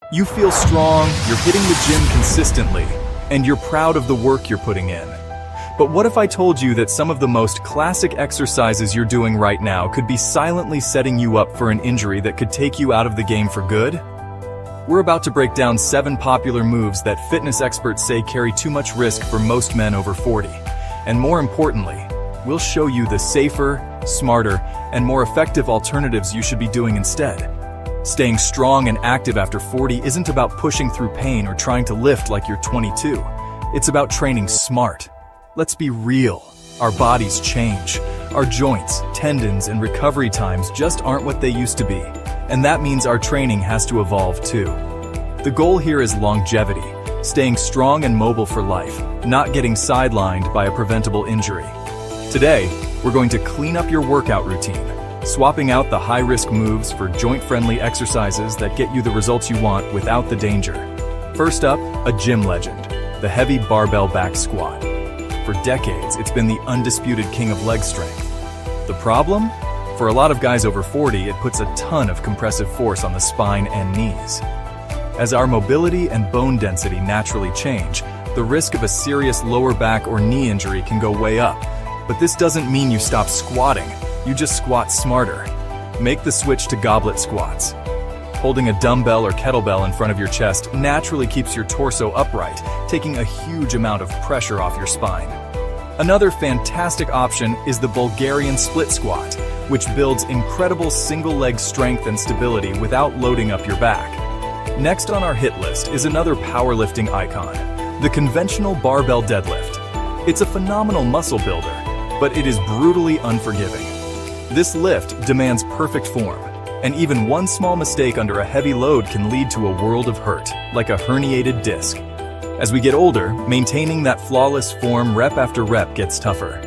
You feel strong, you're hitting the gym consistently, and you're proud of the work you're putting in. But what if I told you that some of the most classic exercises you're doing right now could be silently setting you up for an injury that could take you out of the game for good? We're about to break down 7 popular moves that fitness experts say carry too much risk for most men over 40. And more importantly, we'll show you the safer, smarter, and more effective alternatives you should be doing instead. Staying strong and active after 40 isn't about pushing through pain or trying to lift like you're 22. It's about training smart. Let's be real. Our bodies change. Our joints, tendons, and recovery times just aren't what they used to be. And that means our training has to evolve too. The goal here is longevity, staying strong and mobile for life, not getting sidelined by a preventable injury. Today, we're going to clean up your workout routine, swapping out the high-risk moves for joint-friendly exercises that get you the results you want without the danger. First up, a gym legend, the heavy barbell back squat. For decades, it's been the undisputed king of leg strength. The problem? For a lot of guys over 40, it puts a ton of compressive force on the spine and knees. As our mobility and bone density naturally change, the risk of a serious lower back or knee injury can go way up. But this doesn't mean you stop squatting, you just squat smarter. Make the switch to goblet squats. Holding a dumbbell or kettlebell in front of your chest naturally keeps your torso upright, taking a huge amount of pressure off your spine. Another fantastic option is the Bulgarian split squat, which builds incredible single-leg strength and stability without loading up your back. Next on our hit list is another powerlifting icon, the conventional barbell deadlift. It's a phenomenal muscle builder, but it is brutally unforgiving. This lift demands perfect form, and even one small mistake under a heavy load can lead to a world of hurt, like a herniated disc. As we get older, maintaining that flawless form rep after rep gets tougher.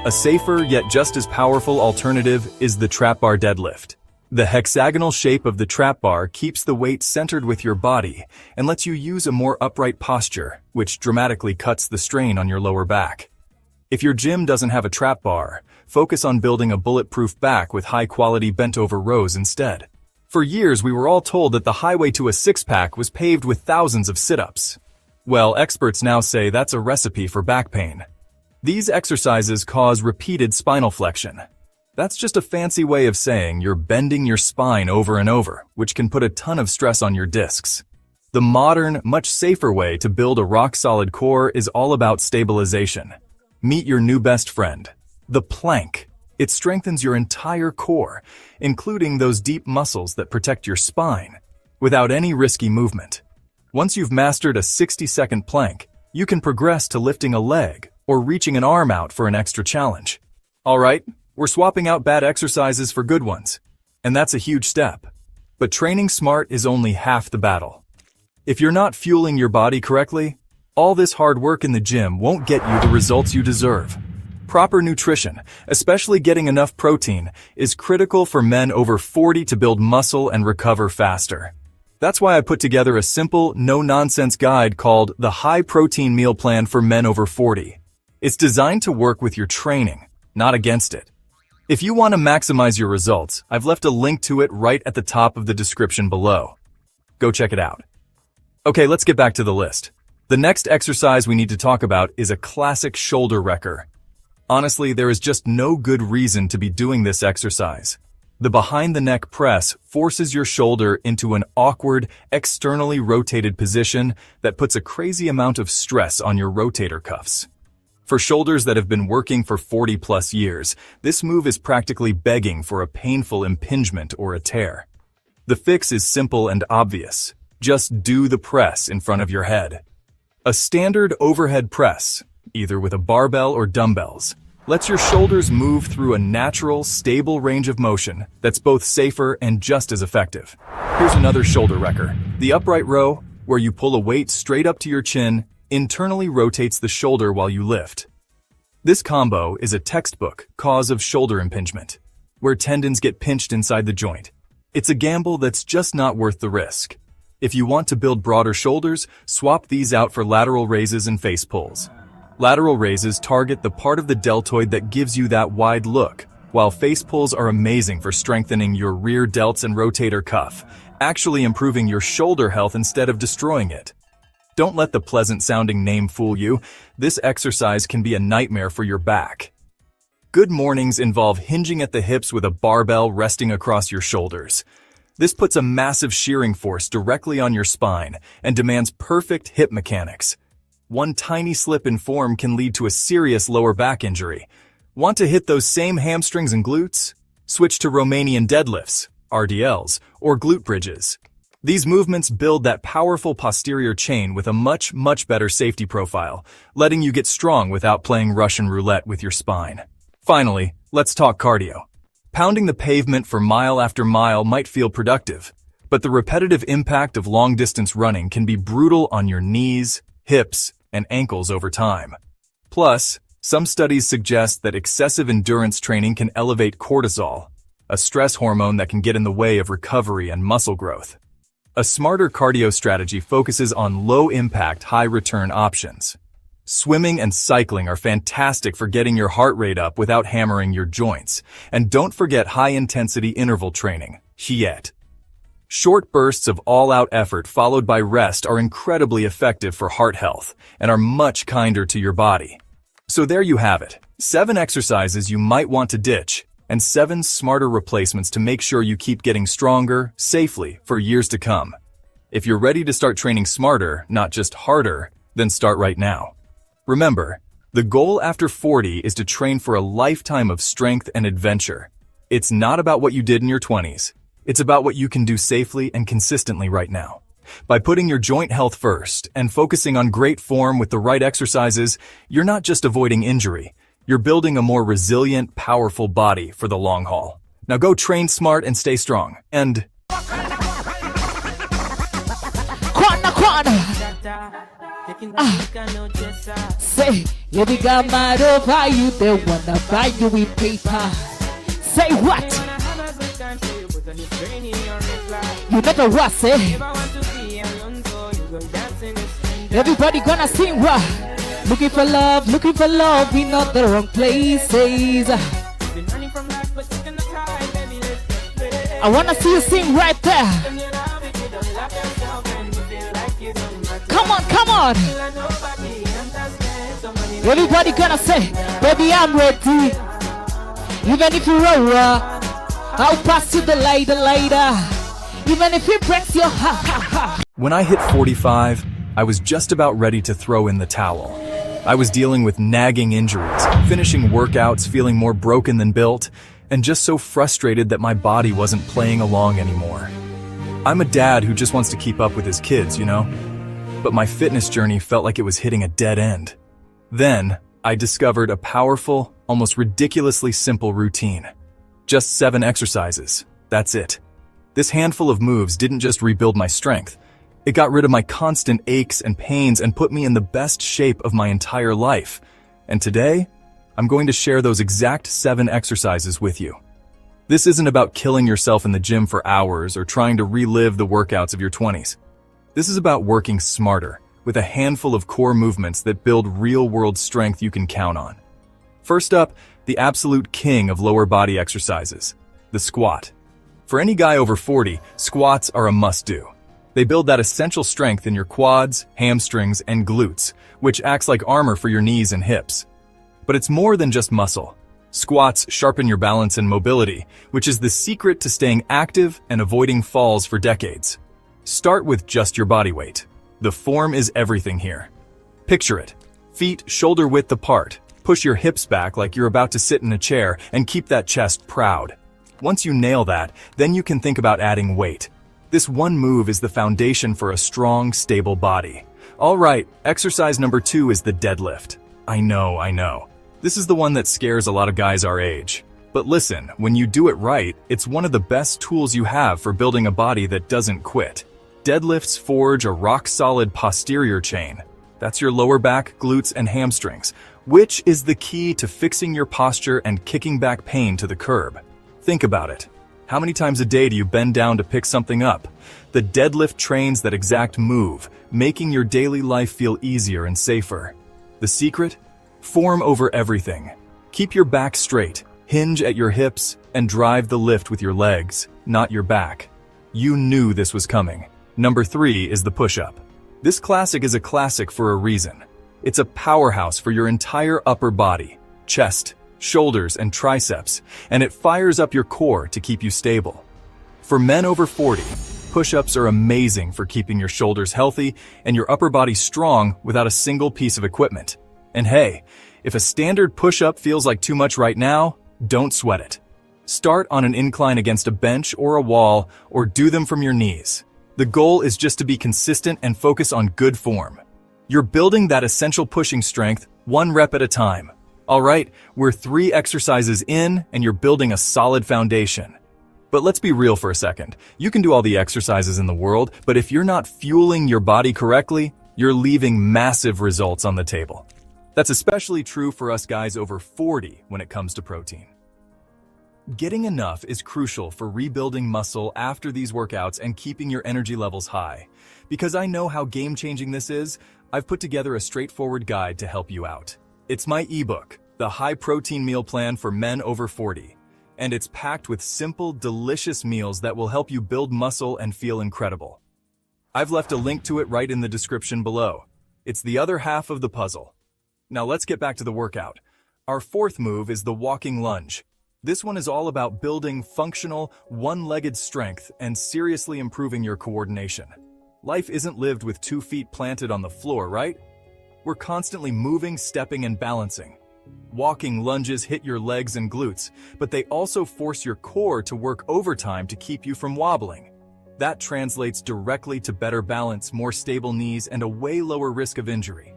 A safer yet just as powerful alternative is the trap bar deadlift. The hexagonal shape of the trap bar keeps the weight centered with your body and lets you use a more upright posture, which dramatically cuts the strain on your lower back. If your gym doesn't have a trap bar, focus on building a bulletproof back with high-quality bent-over rows instead. For years, we were all told that the highway to a six-pack was paved with thousands of sit-ups. Well, experts now say that's a recipe for back pain. These exercises cause repeated spinal flexion. That's just a fancy way of saying you're bending your spine over and over, which can put a ton of stress on your discs. The modern, much safer way to build a rock-solid core is all about stabilization. Meet your new best friend, the plank. It strengthens your entire core, including those deep muscles that protect your spine, without any risky movement. Once you've mastered a 60-second plank, you can progress to lifting a leg or reaching an arm out for an extra challenge. All right, we're swapping out bad exercises for good ones, and that's a huge step. But training smart is only half the battle. If you're not fueling your body correctly, all this hard work in the gym won't get you the results you deserve. Proper nutrition, especially getting enough protein, is critical for men over 40 to build muscle and recover faster. That's why I put together a simple, no-nonsense guide called the High Protein Meal Plan for Men Over 40. It's designed to work with your training, not against it. If you want to maximize your results, I've left a link to it right at the top of the description below. Go check it out. Okay, let's get back to the list. The next exercise we need to talk about is a classic shoulder wrecker. Honestly, there is just no good reason to be doing this exercise. The behind-the-neck press forces your shoulder into an awkward, externally rotated position that puts a crazy amount of stress on your rotator cuffs. For shoulders that have been working for 40-plus years, this move is practically begging for a painful impingement or a tear. The fix is simple and obvious. Just do the press in front of your head. A standard overhead press, either with a barbell or dumbbells, lets your shoulders move through a natural, stable range of motion that's both safer and just as effective. Here's another shoulder wrecker. The upright row, where you pull a weight straight up to your chin, internally rotates the shoulder while you lift. This combo is a textbook cause of shoulder impingement, where tendons get pinched inside the joint. It's a gamble that's just not worth the risk. If you want to build broader shoulders, swap these out for lateral raises and face pulls. Lateral raises target the part of the deltoid that gives you that wide look, while face pulls are amazing for strengthening your rear delts and rotator cuff, actually improving your shoulder health instead of destroying it. Don't let the pleasant-sounding name fool you. This exercise can be a nightmare for your back. Good mornings involve hinging at the hips with a barbell resting across your shoulders. This puts a massive shearing force directly on your spine and demands perfect hip mechanics. One tiny slip in form can lead to a serious lower back injury. Want to hit those same hamstrings and glutes? Switch to Romanian deadlifts, RDLs, or glute bridges. These movements build that powerful posterior chain with a much better safety profile, letting you get strong without playing Russian roulette with your spine. Finally, let's talk cardio. Pounding the pavement for mile after mile might feel productive, but the repetitive impact of long-distance running can be brutal on your knees, hips, and ankles over time. Plus, some studies suggest that excessive endurance training can elevate cortisol, a stress hormone that can get in the way of recovery and muscle growth. A smarter cardio strategy focuses on low-impact, high-return options. Swimming and cycling are fantastic for getting your heart rate up without hammering your joints. And don't forget high-intensity interval training, HIIT. Short bursts of all-out effort followed by rest are incredibly effective for heart health and are much kinder to your body. So there you have it, 7 exercises you might want to ditch, and 7 smarter replacements to make sure you keep getting stronger, safely, for years to come. If you're ready to start training smarter, not just harder, then start right now. Remember, the goal after 40 is to train for a lifetime of strength and adventure. It's not about what you did in your 20s. It's about what you can do safely and consistently right now. By putting your joint health first and focusing on great form with the right exercises, you're not just avoiding injury. You're building a more resilient, powerful body for the long haul. Now go train smart and stay strong. And... Say, yeah, we got mad over you, they wanna buy you with paper. Say what? You never was, eh? Everybody gonna sing what? Looking for love in all the wrong places. I wanna see you sing right there. Come on. Everybody gonna say, baby, I'm ready. Even if you roll, I'll pass you the lighter. Even if it breaks your heart. When I hit 45, I was just about ready to throw in the towel. I was dealing with nagging injuries, finishing workouts feeling more broken than built, and just so frustrated that my body wasn't playing along anymore. I'm a dad who just wants to keep up with his kids, you know? But my fitness journey felt like it was hitting a dead end. Then, I discovered a powerful, almost ridiculously simple routine. Just 7 exercises. That's it. This handful of moves didn't just rebuild my strength. It got rid of my constant aches and pains and put me in the best shape of my entire life. And today, I'm going to share those exact 7 exercises with you. This isn't about killing yourself in the gym for hours or trying to relive the workouts of your 20s. This is about working smarter, with a handful of core movements that build real-world strength you can count on. First up, the absolute king of lower body exercises, the squat. For any guy over 40, squats are a must-do. They build that essential strength in your quads, hamstrings, and glutes, which acts like armor for your knees and hips. But it's more than just muscle. Squats sharpen your balance and mobility, which is the secret to staying active and avoiding falls for decades. Start with just your body weight. The form is everything here. Picture it. Feet shoulder-width apart. Push your hips back like you're about to sit in a chair and keep that chest proud. Once you nail that, then you can think about adding weight. This one move is the foundation for a strong, stable body. All right, exercise number 2 is the deadlift. I know. This is the one that scares a lot of guys our age. But listen, when you do it right, it's one of the best tools you have for building a body that doesn't quit. Deadlifts forge a rock-solid posterior chain. That's your lower back, glutes, and hamstrings, which is the key to fixing your posture and kicking back pain to the curb. Think about it. How many times a day do you bend down to pick something up? The deadlift trains that exact move, making your daily life feel easier and safer. The secret? Form over everything. Keep your back straight, hinge at your hips, and drive the lift with your legs, not your back. You knew this was coming. Number 3 is the push-up. This classic is a classic for a reason. It's a powerhouse for your entire upper body, chest, shoulders, and triceps, and it fires up your core to keep you stable. For men over 40, push-ups are amazing for keeping your shoulders healthy and your upper body strong without a single piece of equipment. And hey, if a standard push-up feels like too much right now, don't sweat it. Start on an incline against a bench or a wall, or do them from your knees. The goal is just to be consistent and focus on good form. You're building that essential pushing strength 1 rep at a time. All right, we're 3 exercises in and you're building a solid foundation. But let's be real for a second. You can do all the exercises in the world, but if you're not fueling your body correctly, you're leaving massive results on the table. That's especially true for us guys over 40 when it comes to protein. Getting enough is crucial for rebuilding muscle after these workouts and keeping your energy levels high. Because I know how game-changing this is, I've put together a straightforward guide to help you out. It's my ebook, The High Protein Meal Plan for Men Over 40, and it's packed with simple, delicious meals that will help you build muscle and feel incredible. I've left a link to it right in the description below. It's the other half of the puzzle. Now let's get back to the workout. Our 4th move is the walking lunge. This one is all about building functional, one-legged strength and seriously improving your coordination. Life isn't lived with 2 feet planted on the floor, right? We're constantly moving, stepping, and balancing. Walking lunges hit your legs and glutes, but they also force your core to work overtime to keep you from wobbling. That translates directly to better balance, more stable knees, and a way lower risk of injury.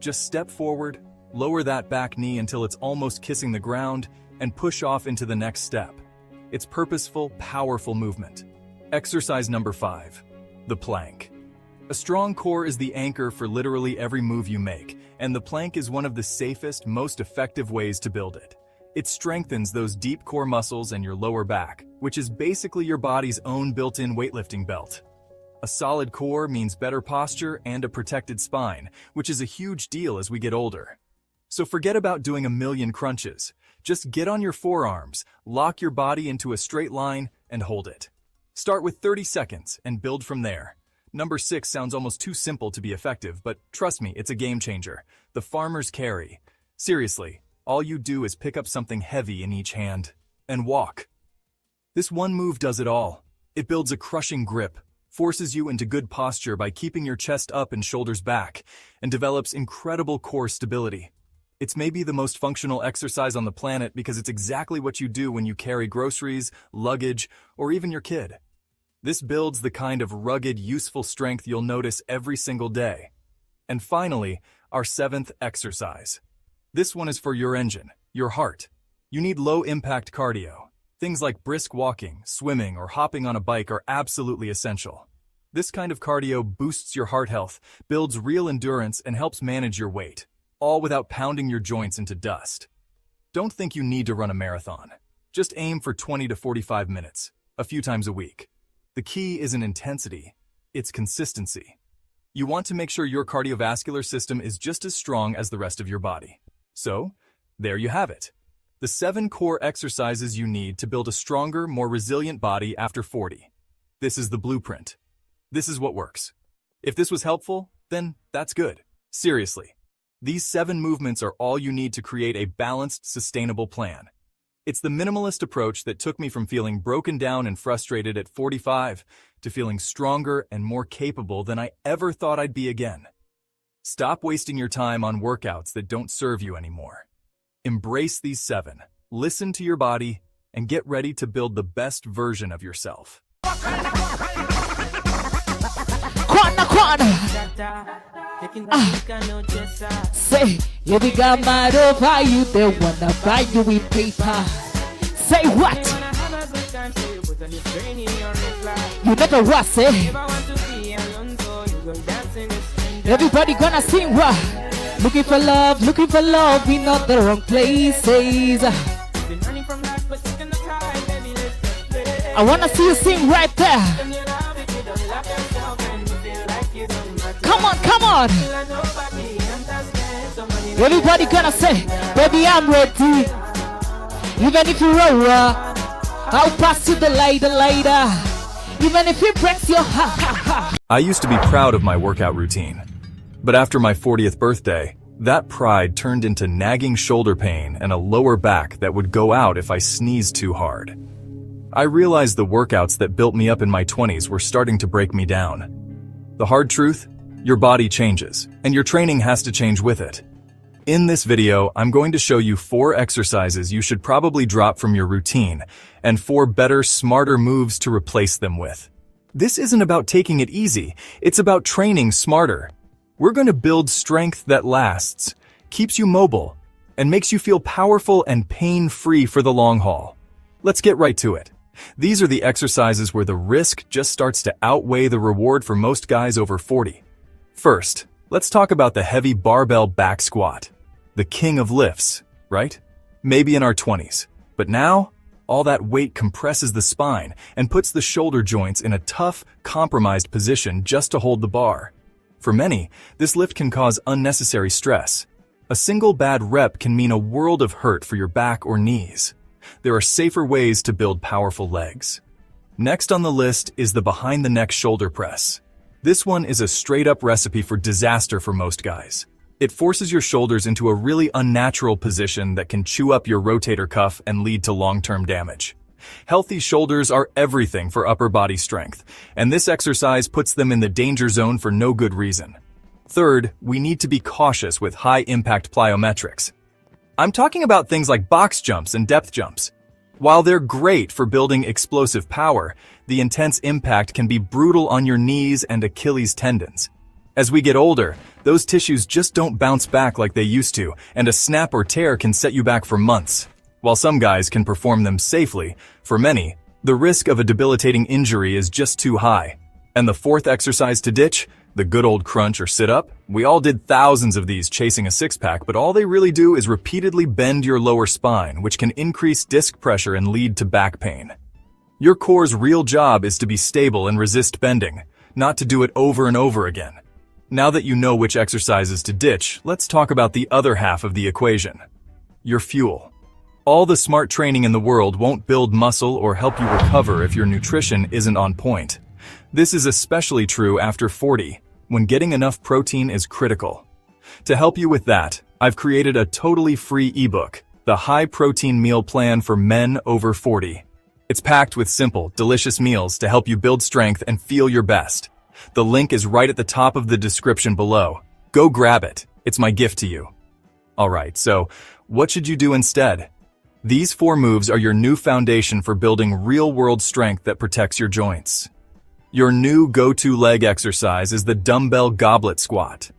Just step forward, lower that back knee until it's almost kissing the ground, and push off into the next step. It's purposeful, powerful movement. Exercise number 5, the plank. A strong core is the anchor for literally every move you make, and the plank is one of the safest, most effective ways to build it. It strengthens those deep core muscles and your lower back, which is basically your body's own built-in weightlifting belt. A solid core means better posture and a protected spine, which is a huge deal as we get older. So forget about doing a million crunches. Just get on your forearms, lock your body into a straight line, and hold it. Start with 30 seconds and build from there. Number 6 sounds almost too simple to be effective, but trust me, it's a game changer. The farmer's carry. Seriously, all you do is pick up something heavy in each hand and walk. This one move does it all. It builds a crushing grip, forces you into good posture by keeping your chest up and shoulders back, and develops incredible core stability. It's maybe the most functional exercise on the planet because it's exactly what you do when you carry groceries, luggage, or even your kid. This builds the kind of rugged, useful strength you'll notice every single day. And finally, our 7th exercise. This one is for your engine, your heart. You need low-impact cardio. Things like brisk walking, swimming, or hopping on a bike are absolutely essential. This kind of cardio boosts your heart health, builds real endurance, and helps manage your weight, all without pounding your joints into dust. Don't think you need to run a marathon. Just aim for 20 to 45 minutes, a few times a week. The key isn't intensity, it's consistency. You want to make sure your cardiovascular system is just as strong as the rest of your body. So, there you have it. The 7 core exercises you need to build a stronger, more resilient body after 40. This is the blueprint. This is what works. If this was helpful, then that's good. Seriously. These 7 movements are all you need to create a balanced, sustainable plan. It's the minimalist approach that took me from feeling broken down and frustrated at 45 to feeling stronger and more capable than I ever thought I'd be again. Stop wasting your time on workouts that don't serve you anymore. Embrace these 7, listen to your body, and get ready to build the best version of yourself. Say, if we got mad over you, they wanna buy you with paper. Say what? You never was, eh? Everybody gonna sing what? Looking for love in all the wrong places. I wanna see you sing right there. Come on, come on. Everybody gonna say, baby, I'm ready. Even if you're raw, I'll pass you the later. Even if it breaks your heart. I used to be proud of my workout routine. But after my 40th birthday, that pride turned into nagging shoulder pain and a lower back that would go out if I sneezed too hard. I realized the workouts that built me up in my 20s were starting to break me down. The hard truth? Your body changes, and your training has to change with it. In this video, I'm going to show you 4 exercises you should probably drop from your routine, and 4 better, smarter moves to replace them with. This isn't about taking it easy, it's about training smarter. We're going to build strength that lasts, keeps you mobile, and makes you feel powerful and pain-free for the long haul. Let's get right to it. These are the exercises where the risk just starts to outweigh the reward for most guys over 40. First, let's talk about the heavy barbell back squat. The king of lifts, right? Maybe in our 20s. But now, all that weight compresses the spine and puts the shoulder joints in a tough, compromised position just to hold the bar. For many, this lift can cause unnecessary stress. A single bad rep can mean a world of hurt for your back or knees. There are safer ways to build powerful legs. Next on the list is the behind-the-neck shoulder press. This one is a straight-up recipe for disaster for most guys. It forces your shoulders into a really unnatural position that can chew up your rotator cuff and lead to long-term damage. Healthy shoulders are everything for upper body strength, and this exercise puts them in the danger zone for no good reason. Third, we need to be cautious with high-impact plyometrics. I'm talking about things like box jumps and depth jumps. While they're great for building explosive power, the intense impact can be brutal on your knees and Achilles tendons. As we get older, those tissues just don't bounce back like they used to, and a snap or tear can set you back for months. While some guys can perform them safely, for many, the risk of a debilitating injury is just too high. And the 4th exercise to ditch, the good old crunch or sit-up, we all did thousands of these chasing a six-pack, but all they really do is repeatedly bend your lower spine, which can increase disc pressure and lead to back pain. Your core's real job is to be stable and resist bending, not to do it over and over again. Now that you know which exercises to ditch, let's talk about the other half of the equation. Your fuel. All the smart training in the world won't build muscle or help you recover if your nutrition isn't on point. This is especially true after 40, when getting enough protein is critical. To help you with that, I've created a totally free ebook, The High Protein Meal Plan for Men Over 40. It's packed with simple, delicious meals to help you build strength and feel your best. The link is right at the top of the description below. Go grab it. It's my gift to you. Alright, so what should you do instead? These 4 moves are your new foundation for building real-world strength that protects your joints. Your new go-to leg exercise is the dumbbell goblet squat.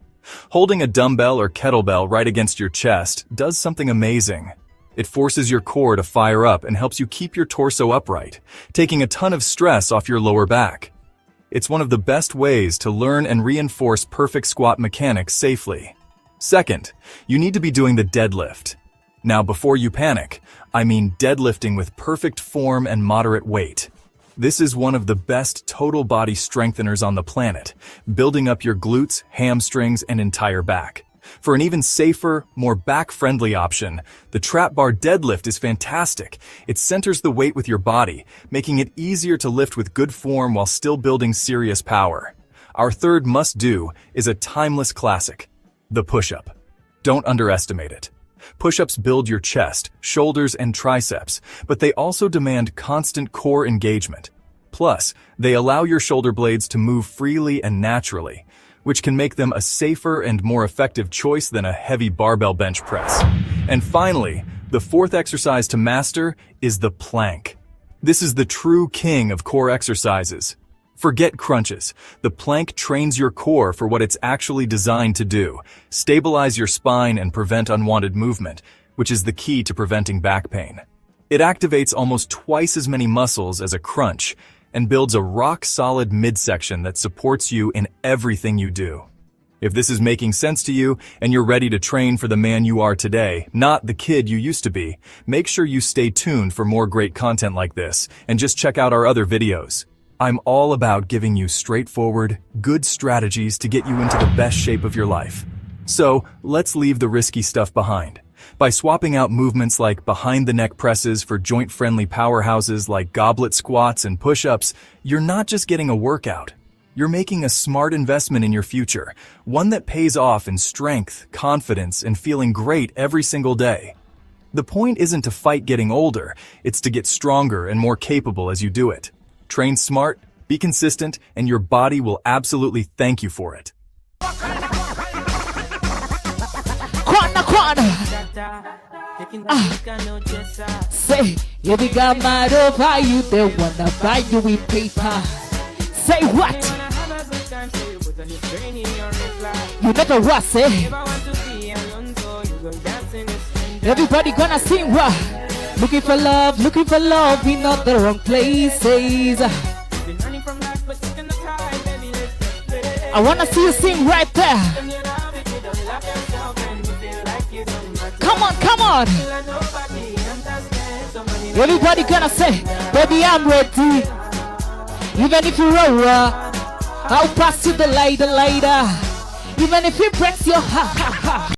Holding a dumbbell or kettlebell right against your chest does something amazing. It forces your core to fire up and helps you keep your torso upright, taking a ton of stress off your lower back. It's one of the best ways to learn and reinforce perfect squat mechanics safely. Second, you need to be doing the deadlift. Now, before you panic, I mean deadlifting with perfect form and moderate weight. This is one of the best total body strengtheners on the planet, building up your glutes, hamstrings, and entire back. For an even safer, more back-friendly option, the trap bar deadlift is fantastic. It centers the weight with your body, making it easier to lift with good form while still building serious power. Our third must-do is a timeless classic, the push-up. Don't underestimate it. Push-ups build your chest, shoulders, and triceps, but they also demand constant core engagement. Plus, they allow your shoulder blades to move freely and naturally, which can make them a safer and more effective choice than a heavy barbell bench press. And finally, the 4th exercise to master is the plank. This is the true king of core exercises. Forget crunches. The plank trains your core for what it's actually designed to do: stabilize your spine and prevent unwanted movement, which is the key to preventing back pain. It activates almost twice as many muscles as a crunch and builds a rock-solid midsection that supports you in everything you do. If this is making sense to you and you're ready to train for the man you are today, not the kid you used to be, make sure you stay tuned for more great content like this and just check out our other videos. I'm all about giving you straightforward, good strategies to get you into the best shape of your life. So, let's leave the risky stuff behind. By swapping out movements like behind-the-neck presses for joint-friendly powerhouses like goblet squats and push-ups, you're not just getting a workout. You're making a smart investment in your future, one that pays off in strength, confidence, and feeling great every single day. The point isn't to fight getting older, it's to get stronger and more capable as you do it. Train smart, be consistent, and your body will absolutely thank you for it. Say, you think I'm mad over you, they wanna buy you with paper. Say what? You never what, say? Everybody gonna sing what? Looking for love in all the wrong places. I wanna see you sing right there. Come on, come on. Everybody gonna say, baby, I'm ready. Even if you roll, I'll pass you the lighter. Even if it breaks your heart.